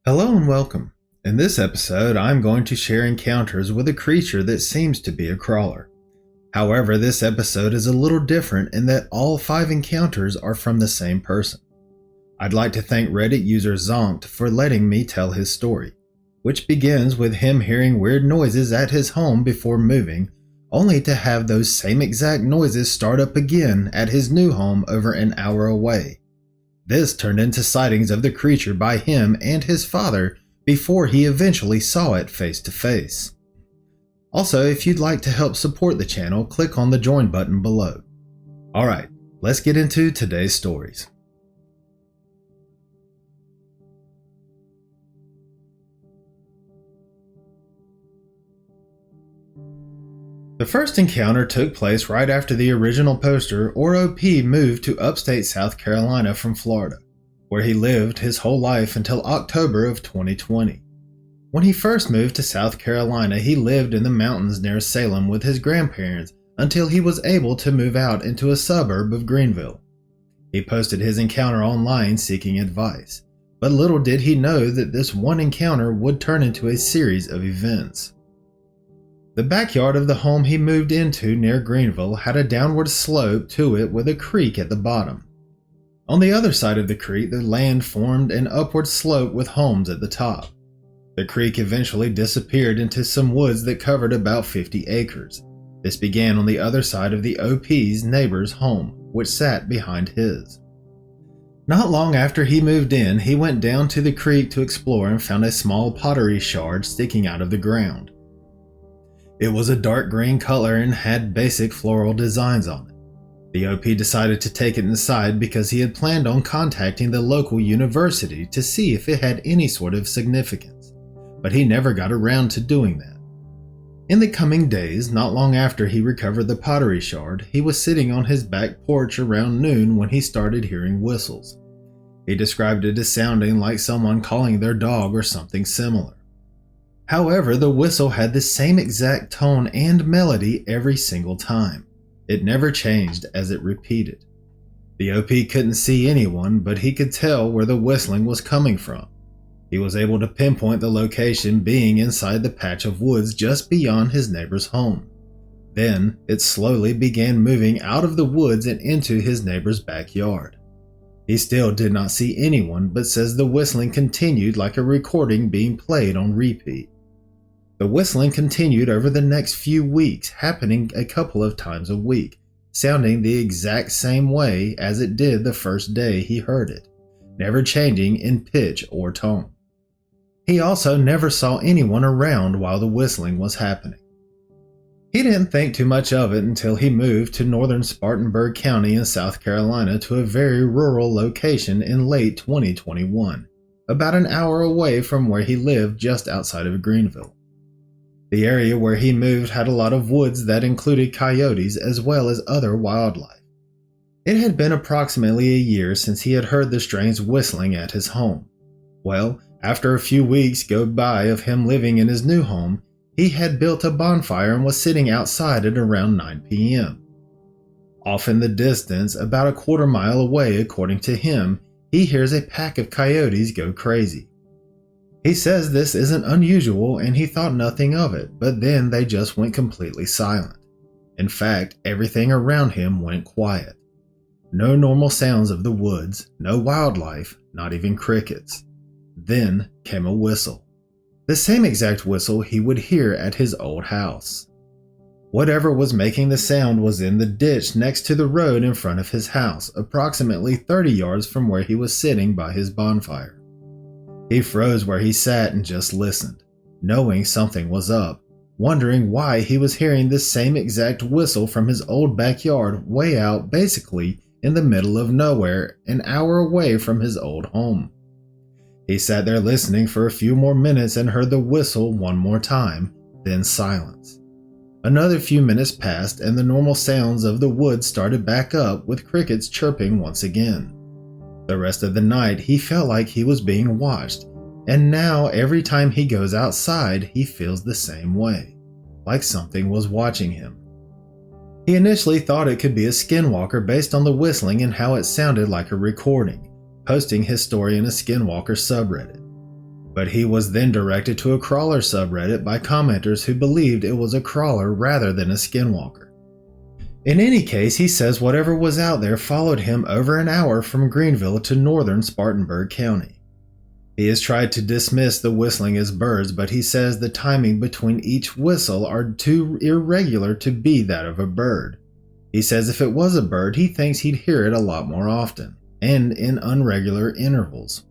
Hello and welcome. In this episode, I'm going to share encounters with a creature that seems to be a crawler. However, this episode is a little different in that all 5 encounters are from the same person. I'd like to thank Reddit user Zonked for letting me tell his story, which begins with him hearing weird noises at his home before moving, only to have those same exact noises start up again at his new home over an hour away. This turned into sightings of the creature by him and his father before he eventually saw it face to face. Also, if you'd like to help support the channel, click on the join button below. Alright, let's get into today's stories. The first encounter took place right after the original poster, or OP, moved to upstate South Carolina from Florida, where he lived his whole life until October of 2020. When he first moved to South Carolina, he lived in the mountains near Salem with his grandparents until he was able to move out into a suburb of Greenville. He posted his encounter online seeking advice, but little did he know that this one encounter would turn into a series of events. The backyard of the home he moved into near Greenville had a downward slope to it with a creek at the bottom. On the other side of the creek, the land formed an upward slope with homes at the top. The creek eventually disappeared into some woods that covered about 50 acres. This began on the other side of the OP's neighbor's home, which sat behind his. Not long after he moved in, he went down to the creek to explore and found a small pottery shard sticking out of the ground. It was a dark green color and had basic floral designs on it. The OP decided to take it inside because he had planned on contacting the local university to see if it had any sort of significance, but he never got around to doing that. In the coming days, not long after he recovered the pottery shard, he was sitting on his back porch around noon when he started hearing whistles. He described it as sounding like someone calling their dog or something similar. However, the whistle had the same exact tone and melody every single time. It never changed as it repeated. The OP couldn't see anyone, but he could tell where the whistling was coming from. He was able to pinpoint the location being inside the patch of woods just beyond his neighbor's home. Then, it slowly began moving out of the woods and into his neighbor's backyard. He still did not see anyone, but says the whistling continued like a recording being played on repeat. The whistling continued over the next few weeks, happening a couple of times a week, sounding the exact same way as it did the first day he heard it, never changing in pitch or tone. He also never saw anyone around while the whistling was happening. He didn't think too much of it until he moved to northern Spartanburg County in South Carolina to a very rural location in late 2021, about an hour away from where he lived just outside of Greenville. The area where he moved had a lot of woods that included coyotes as well as other wildlife. It had been approximately a year since he had heard the strange whistling at his home. Well, after a few weeks go by of him living in his new home, he had built a bonfire and was sitting outside at around 9 p.m. Off in the distance, about a quarter mile away according to him, he hears a pack of coyotes go crazy. He says this isn't unusual and he thought nothing of it, but then they just went completely silent. In fact, everything around him went quiet. No normal sounds of the woods, no wildlife, not even crickets. Then came a whistle. The same exact whistle he would hear at his old house. Whatever was making the sound was in the ditch next to the road in front of his house, approximately 30 yards from where he was sitting by his bonfire. He froze where he sat and just listened, knowing something was up, wondering why he was hearing the same exact whistle from his old backyard way out basically in the middle of nowhere, an hour away from his old home. He sat there listening for a few more minutes and heard the whistle one more time, then silence. Another few minutes passed and the normal sounds of the woods started back up with crickets chirping once again. The rest of the night he felt like he was being watched, and now every time he goes outside he feels the same way, like something was watching him. He initially thought it could be a skinwalker based on the whistling and how it sounded like a recording, posting his story in a skinwalker subreddit. but he was then directed to a crawler subreddit by commenters who believed it was a crawler rather than a skinwalker. In any case, he says whatever was out there followed him over an hour from Greenville to northern Spartanburg County. He has tried to dismiss the whistling as birds, but he says the timing between each whistle are too irregular to be that of a bird. He says if it was a bird, he thinks he'd hear it a lot more often, and in unregular intervals.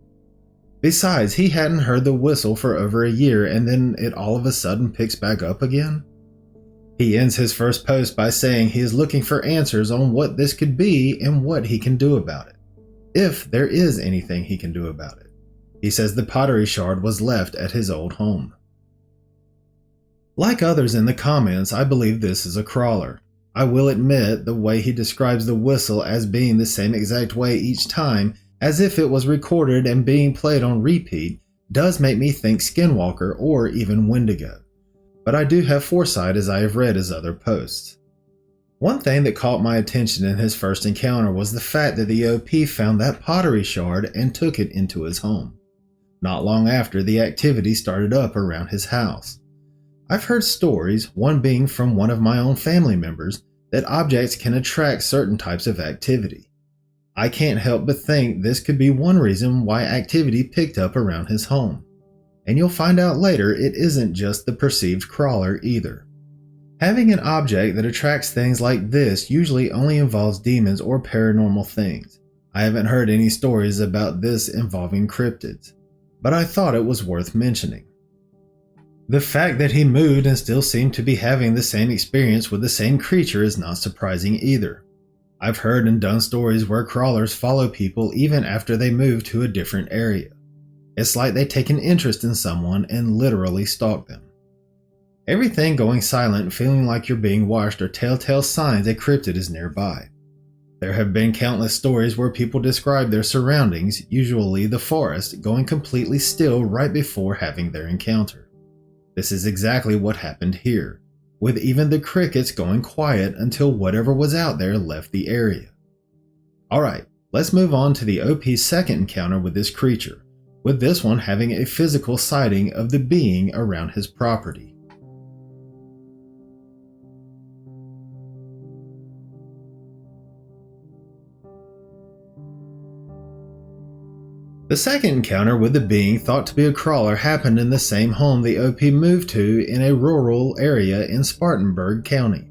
Besides, he hadn't heard the whistle for over a year, and then it all of a sudden picks back up again. He ends his first post by saying he is looking for answers on what this could be and what he can do about it, if there is anything he can do about it. He says the pottery shard was left at his old home. Like others in the comments, I believe this is a crawler. I will admit the way he describes the whistle as being the same exact way each time, as if it was recorded and being played on repeat, does make me think skinwalker or even wendigo. But I do have foresight as I have read his other posts. One thing that caught my attention in his first encounter was the fact that the OP found that pottery shard and took it into his home. Not long after, the activity started up around his house. I've heard stories, one being from one of my own family members, that objects can attract certain types of activity. I can't help but think this could be one reason why activity picked up around his home. And you'll find out later it isn't just the perceived crawler either. Having an object that attracts things like this usually only involves demons or paranormal things. I haven't heard any stories about this involving cryptids, but I thought it was worth mentioning. The fact that he moved and still seemed to be having the same experience with the same creature is not surprising either. I've heard and done stories where crawlers follow people even after they move to a different area. It's like they take an interest in someone and literally stalk them. Everything going silent and feeling like you're being watched are telltale signs a cryptid is nearby. There have been countless stories where people describe their surroundings, usually the forest, going completely still right before having their encounter. This is exactly what happened here, with even the crickets going quiet until whatever was out there left the area. Alright, let's move on to the OP's second encounter with this creature, with this one having a physical sighting of the being around his property. The second encounter with the being thought to be a crawler happened in the same home the OP moved to in a rural area in Spartanburg County.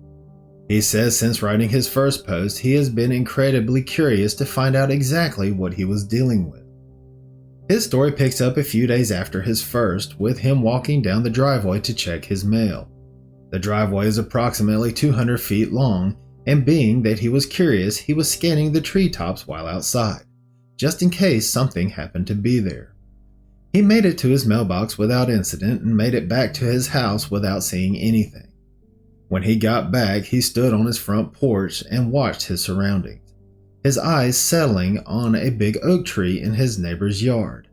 He says since writing his first post, he has been incredibly curious to find out exactly what he was dealing with. His story picks up a few days after his first, with him walking down the driveway to check his mail. The driveway is approximately 200 feet long, and being that he was curious, he was scanning the treetops while outside, just in case something happened to be there. He made it to his mailbox without incident and made it back to his house without seeing anything. When he got back, he stood on his front porch and watched his surroundings, his eyes settling on a big oak tree in his neighbor's yard.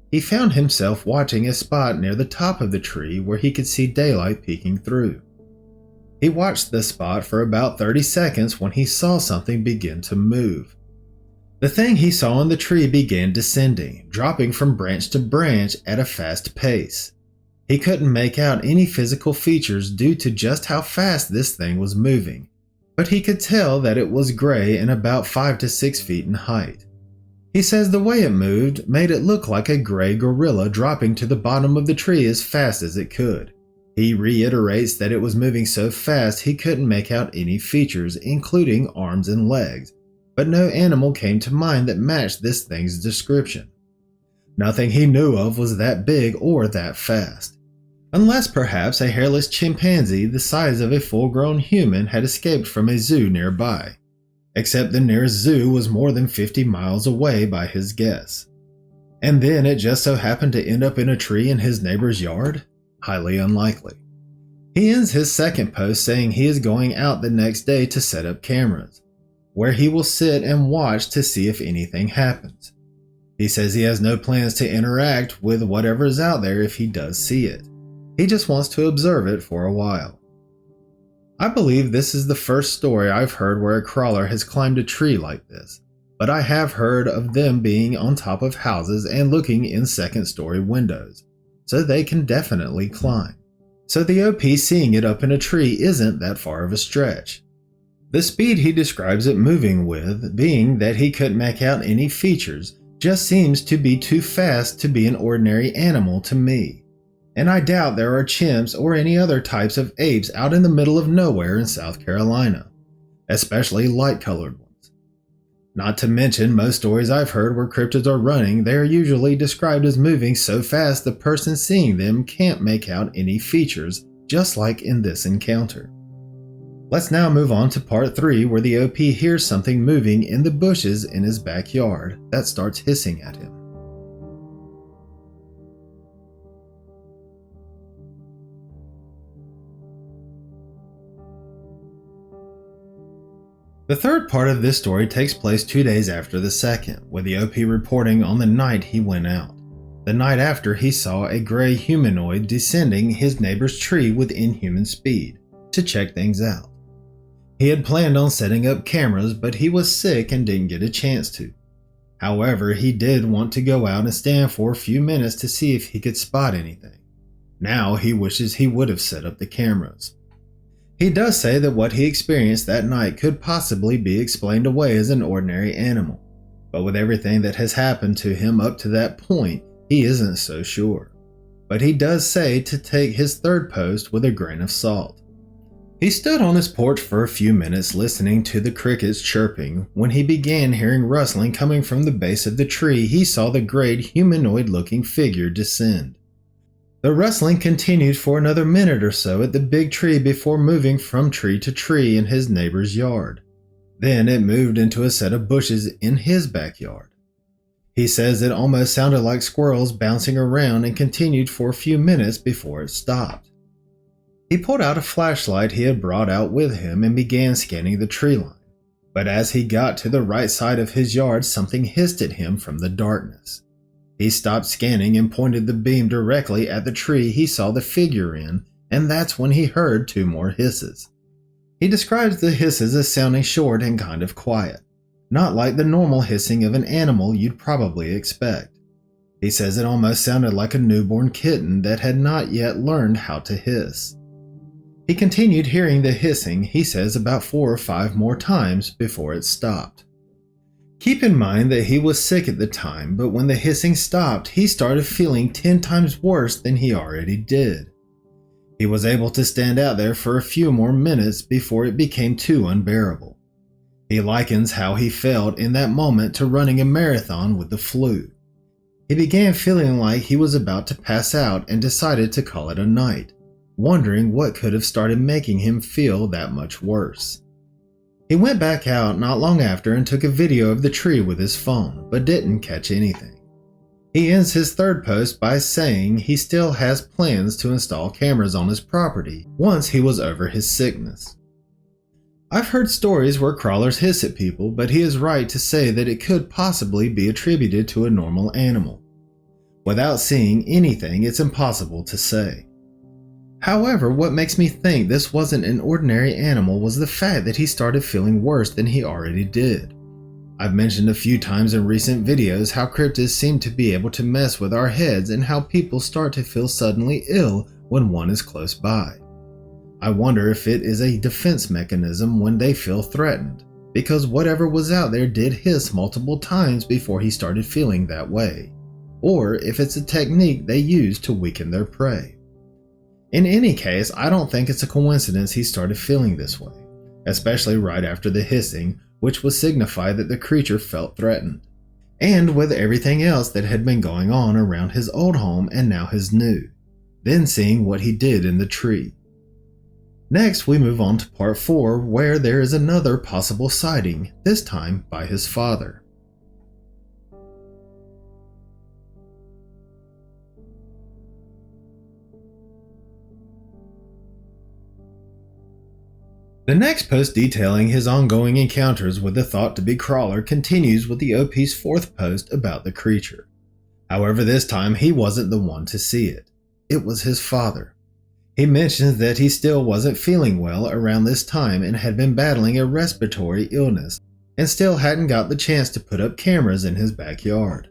He found himself watching a spot near the top of the tree where he could see daylight peeking through. He watched the spot for about 30 seconds when he saw something begin to move. The thing he saw in the tree began descending, dropping from branch to branch at a fast pace. He couldn't make out any physical features due to just how fast this thing was moving, but he could tell that it was gray and about 5 to 6 feet in height. He says the way it moved made it look like a gray gorilla dropping to the bottom of the tree as fast as it could. He reiterates that it was moving so fast he couldn't make out any features, including arms and legs, but no animal came to mind that matched this thing's description. Nothing he knew of was that big or that fast, unless perhaps a hairless chimpanzee the size of a full-grown human had escaped from a zoo nearby, except the nearest zoo was more than 50 miles away by his guess. And then it just so happened to end up in a tree in his neighbor's yard? Highly unlikely. He ends his second post saying he is going out the next day to set up cameras, where he will sit and watch to see if anything happens. He says he has no plans to interact with whatever is out there if he does see it. He just wants to observe it for a while. I believe this is the first story I've heard where a crawler has climbed a tree like this, but I have heard of them being on top of houses and looking in second-story windows, so they can definitely climb. So the OP seeing it up in a tree isn't that far of a stretch. The speed he describes it moving with, being that he couldn't make out any features, just seems to be too fast to be an ordinary animal to me. And I doubt there are chimps or any other types of apes out in the middle of nowhere in South Carolina, especially light-colored ones. Not to mention, most stories I've heard where cryptids are running, they are usually described as moving so fast the person seeing them can't make out any features, just like in this encounter. Let's now move on to part 3, where the OP hears something moving in the bushes in his backyard that starts hissing at him. The third part of this story takes place 2 days after the second, with the OP reporting on the night he went out. The night after, he saw a gray humanoid descending his neighbor's tree with inhuman speed to check things out. He had planned on setting up cameras, but he was sick and didn't get a chance to. However, he did want to go out and stand for a few minutes to see if he could spot anything. Now he wishes he would have set up the cameras. He does say that what he experienced that night could possibly be explained away as an ordinary animal, but with everything that has happened to him up to that point, he isn't so sure. But he does say to take his third post with a grain of salt. He stood on his porch for a few minutes listening to the crickets chirping. When he began hearing rustling coming from the base of the tree, he saw the great humanoid-looking figure descend. The rustling continued for another minute or so at the big tree before moving from tree to tree in his neighbor's yard. Then it moved into a set of bushes in his backyard. He says it almost sounded like squirrels bouncing around and continued for a few minutes before it stopped. He pulled out a flashlight he had brought out with him and began scanning the tree line. But as he got to the right side of his yard, something hissed at him from the darkness. He stopped scanning and pointed the beam directly at the tree he saw the figure in, and that's when he heard 2 more hisses. He describes the hisses as sounding short and kind of quiet, not like the normal hissing of an animal you'd probably expect. He says it almost sounded like a newborn kitten that had not yet learned how to hiss. He continued hearing the hissing, he says, about 4 or 5 more times before it stopped. Keep in mind that he was sick at the time, but when the hissing stopped, he started feeling 10 times worse than he already did. He was able to stand out there for a few more minutes before it became too unbearable. He likens how he felt in that moment to running a marathon with the flu. He began feeling like he was about to pass out and decided to call it a night, wondering what could have started making him feel that much worse. He went back out not long after and took a video of the tree with his phone, but didn't catch anything. He ends his third post by saying he still has plans to install cameras on his property once he was over his sickness. I've heard stories where crawlers hiss at people, but he is right to say that it could possibly be attributed to a normal animal. Without seeing anything, it's impossible to say. However, what makes me think this wasn't an ordinary animal was the fact that he started feeling worse than he already did. I've mentioned a few times in recent videos how cryptids seem to be able to mess with our heads and how people start to feel suddenly ill when one is close by. I wonder if it is a defense mechanism when they feel threatened, because whatever was out there did hiss multiple times before he started feeling that way, or if it's a technique they use to weaken their prey. In any case, I don't think it's a coincidence he started feeling this way, especially right after the hissing, which would signify that the creature felt threatened, and with everything else that had been going on around his old home and now his new, then seeing what he did in the tree. Next, we move on to part 4, where there is another possible sighting, this time by his father. The next post detailing his ongoing encounters with the thought-to-be crawler continues with the OP's 4th post about the creature. However, this time he wasn't the one to see it. It was his father. He mentions that he still wasn't feeling well around this time and had been battling a respiratory illness, and still hadn't got the chance to put up cameras in his backyard.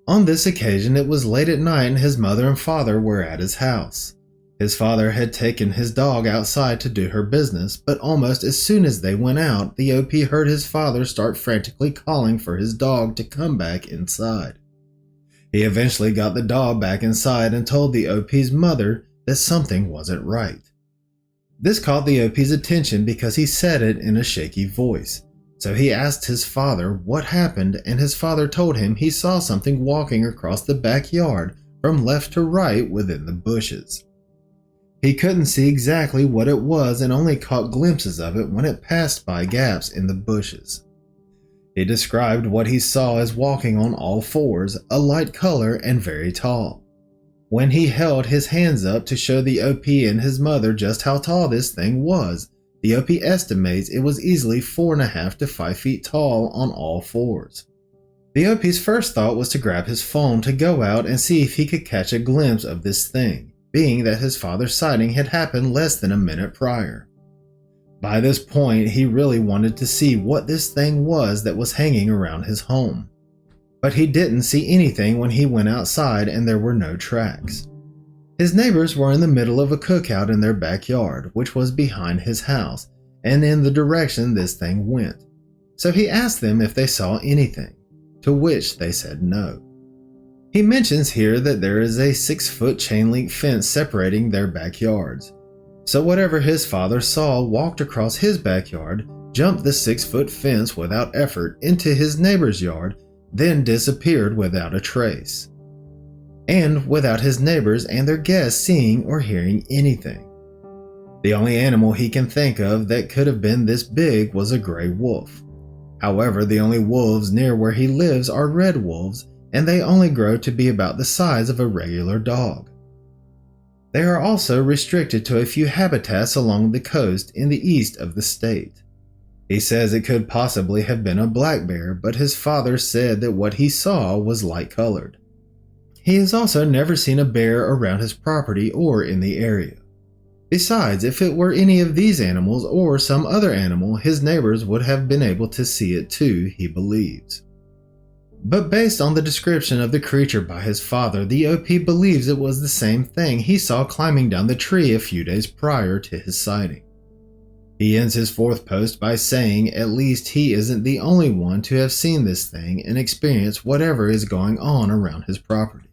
On this occasion, it was late at night and his mother and father were at his house. His father had taken his dog outside to do her business, but almost as soon as they went out, the OP heard his father start frantically calling for his dog to come back inside. He eventually got the dog back inside and told the OP's mother that something wasn't right. This caught the OP's attention because he said it in a shaky voice. So he asked his father what happened, and his father told him he saw something walking across the backyard from left to right within the bushes. He couldn't see exactly what it was and only caught glimpses of it when it passed by gaps in the bushes. He described what he saw as walking on all fours, a light color and very tall. When he held his hands up to show the OP and his mother just how tall this thing was, the OP estimates it was easily 4.5 to 5 feet tall on all fours. The OP's first thought was to grab his phone to go out and see if he could catch a glimpse of this thing, being that his father's sighting had happened less than a minute prior. By this point, he really wanted to see what this thing was that was hanging around his home. But he didn't see anything when he went outside and there were no tracks. His neighbors were in the middle of a cookout in their backyard, which was behind his house and in the direction this thing went. So he asked them if they saw anything, to which they said no. He mentions here that there is a 6-foot chain link fence separating their backyards. So whatever his father saw walked across his backyard, jumped the 6-foot fence without effort into his neighbor's yard, then disappeared without a trace. And without his neighbors and their guests seeing or hearing anything. The only animal he can think of that could have been this big was a gray wolf. However, the only wolves near where he lives are red wolves, and they only grow to be about the size of a regular dog. They are also restricted to a few habitats along the coast in the east of the state. He says it could possibly have been a black bear, but his father said that what he saw was light colored. He has also never seen a bear around his property or in the area. Besides, if it were any of these animals or some other animal, his neighbors would have been able to see it too, he believes. But based on the description of the creature by his father, the OP believes it was the same thing he saw climbing down the tree a few days prior to his sighting. He ends his fourth post by saying at least he isn't the only one to have seen this thing and experienced whatever is going on around his property.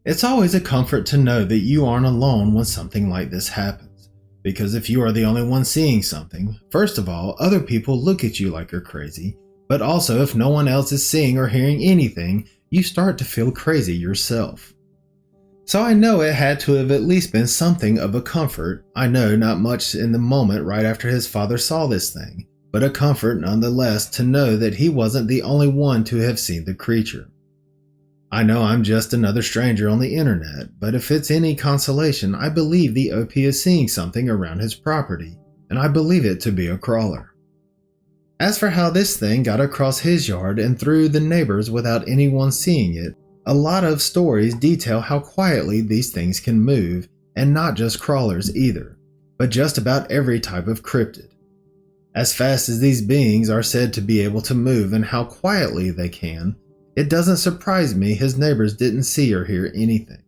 It's always a comfort to know that you aren't alone when something like this happens, because if you are the only one seeing something, first of all, other people look at you like you're crazy, but also if no one else is seeing or hearing anything, you start to feel crazy yourself. So I know it had to have at least been something of a comfort. I know not much in the moment right after his father saw this thing, but a comfort nonetheless to know that he wasn't the only one to have seen the creature. I know I'm just another stranger on the internet, but if it's any consolation, I believe the OP is seeing something around his property, and I believe it to be a crawler. As for how this thing got across his yard and through the neighbors without anyone seeing it, a lot of stories detail how quietly these things can move, and not just crawlers either, but just about every type of cryptid. As fast as these beings are said to be able to move and how quietly they can, it doesn't surprise me his neighbors didn't see or hear anything.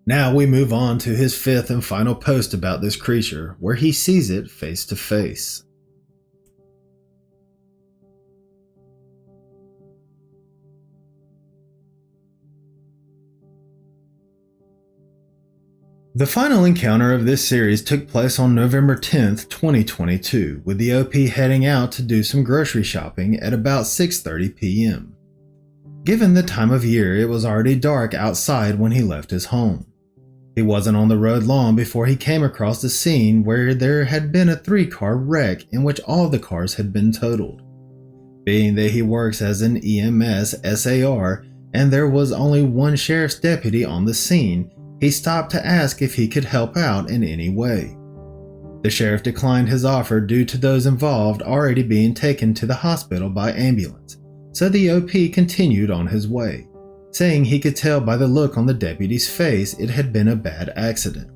Now we move on to his fifth and final post about this creature, where he sees it face to face. The final encounter of this series took place on November 10th, 2022, with the OP heading out to do some grocery shopping at about 6:30 p.m. Given the time of year, it was already dark outside when he left his home. He wasn't on the road long before he came across a scene where there had been a 3-car wreck in which all the cars had been totaled. Being that he works as an EMS SAR and there was only one sheriff's deputy on the scene, he stopped to ask if he could help out in any way. The sheriff declined his offer due to those involved already being taken to the hospital by ambulance, so the OP continued on his way, saying he could tell by the look on the deputy's face it had been a bad accident.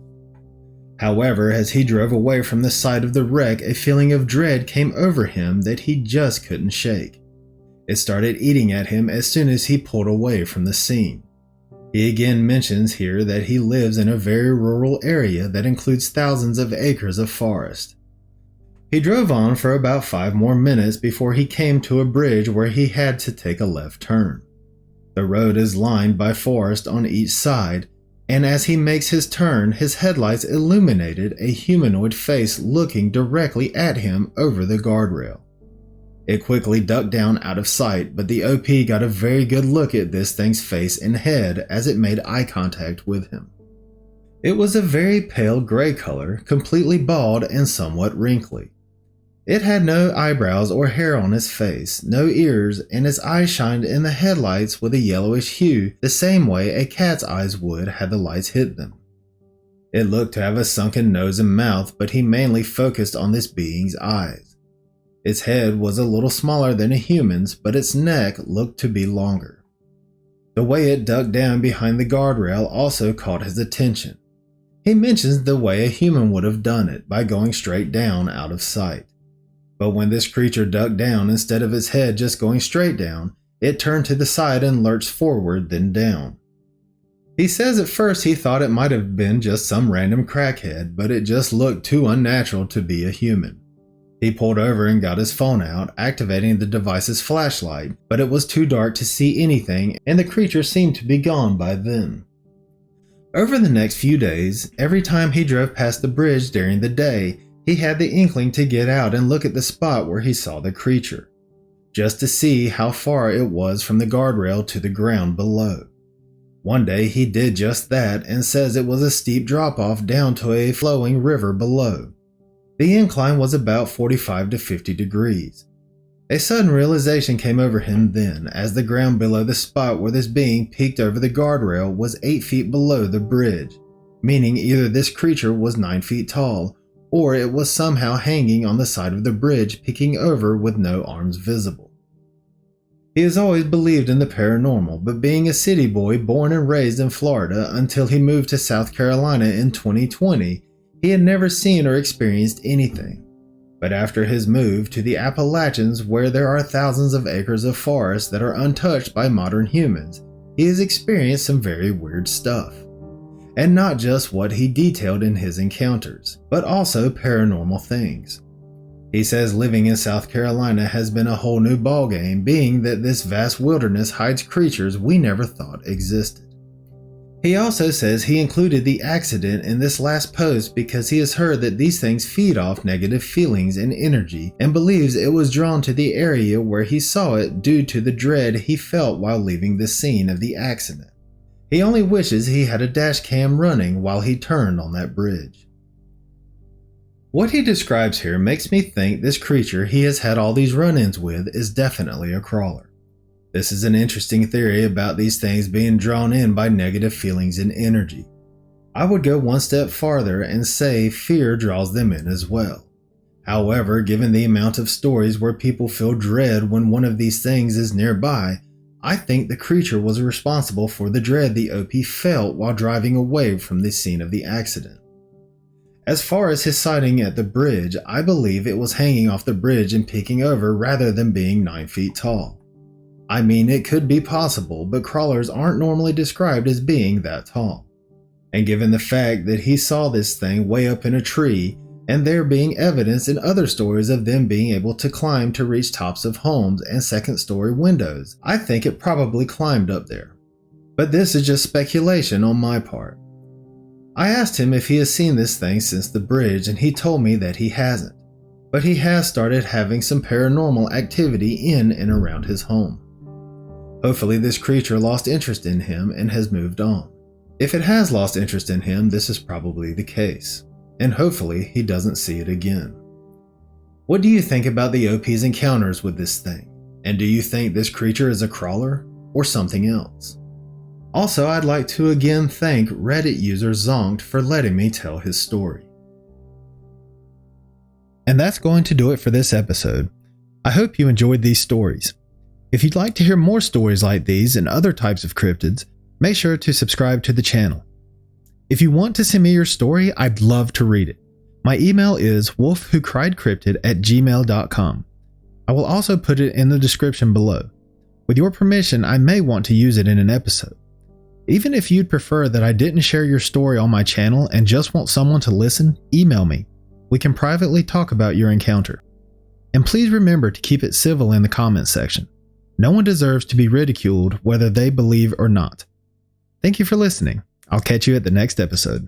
However, as he drove away from the site of the wreck, a feeling of dread came over him that he just couldn't shake. It started eating at him as soon as he pulled away from the scene. He again mentions here that he lives in a very rural area that includes thousands of acres of forest. He drove on for about 5 more minutes before he came to a bridge where he had to take a left turn. The road is lined by forest on each side, and as he makes his turn, his headlights illuminated a humanoid face looking directly at him over the guardrail. It quickly ducked down out of sight, but the OP got a very good look at this thing's face and head as it made eye contact with him. It was a very pale gray color, completely bald and somewhat wrinkly. It had no eyebrows or hair on its face, no ears, and its eyes shined in the headlights with a yellowish hue the same way a cat's eyes would had the lights hit them. It looked to have a sunken nose and mouth, but he mainly focused on this being's eyes. Its head was a little smaller than a human's, but its neck looked to be longer. The way it ducked down behind the guardrail also caught his attention. He mentions the way a human would have done it, by going straight down out of sight. But when this creature ducked down, instead of its head just going straight down, it turned to the side and lurched forward, then down. He says at first he thought it might have been just some random crackhead, but it just looked too unnatural to be a human. He pulled over and got his phone out, activating the device's flashlight, but it was too dark to see anything and the creature seemed to be gone by then. Over the next few days, every time he drove past the bridge during the day, he had the inkling to get out and look at the spot where he saw the creature, just to see how far it was from the guardrail to the ground below. One day he did just that and says it was a steep drop-off down to a flowing river below. The incline was about 45 to 50 degrees. A sudden realization came over him then, as the ground below the spot where this being peeked over the guardrail was 8 feet below the bridge, meaning either this creature was 9 feet tall, or it was somehow hanging on the side of the bridge peeking over with no arms visible. He has always believed in the paranormal, but being a city boy born and raised in Florida until he moved to South Carolina in 2020, he had never seen or experienced anything. But after his move to the Appalachians, where there are thousands of acres of forest that are untouched by modern humans, he has experienced some very weird stuff. And not just what he detailed in his encounters, but also paranormal things. He says living in South Carolina has been a whole new ballgame, being that this vast wilderness hides creatures we never thought existed. He also says he included the accident in this last post because he has heard that these things feed off negative feelings and energy, and believes it was drawn to the area where he saw it due to the dread he felt while leaving the scene of the accident. He only wishes he had a dash cam running while he turned on that bridge. What he describes here makes me think this creature he has had all these run-ins with is definitely a crawler. This is an interesting theory about these things being drawn in by negative feelings and energy. I would go one step farther and say fear draws them in as well. However, given the amount of stories where people feel dread when one of these things is nearby, I think the creature was responsible for the dread the OP felt while driving away from the scene of the accident. As far as his sighting at the bridge, I believe it was hanging off the bridge and peeking over rather than being 9 feet tall. I mean, it could be possible, but crawlers aren't normally described as being that tall. And given the fact that he saw this thing way up in a tree, and there being evidence in other stories of them being able to climb to reach tops of homes and second-story windows, I think it probably climbed up there. But this is just speculation on my part. I asked him if he has seen this thing since the bridge, and he told me that he hasn't, but he has started having some paranormal activity in and around his home. Hopefully this creature lost interest in him and has moved on. If it has lost interest in him, this is probably the case, and hopefully he doesn't see it again. What do you think about the OP's encounters with this thing? And do you think this creature is a crawler or something else? Also, I'd like to again thank Reddit user Zonked for letting me tell his story. And that's going to do it for this episode. I hope you enjoyed these stories. If you'd like to hear more stories like these and other types of cryptids, make sure to subscribe to the channel. If you want to send me your story, I'd love to read it. My email is wolfwhocriedcryptid@gmail.com. I will also put it in the description below. With your permission, I may want to use it in an episode. Even if you'd prefer that I didn't share your story on my channel and just want someone to listen, email me. We can privately talk about your encounter. And please remember to keep it civil in the comments section. No one deserves to be ridiculed whether they believe or not. Thank you for listening. I'll catch you at the next episode.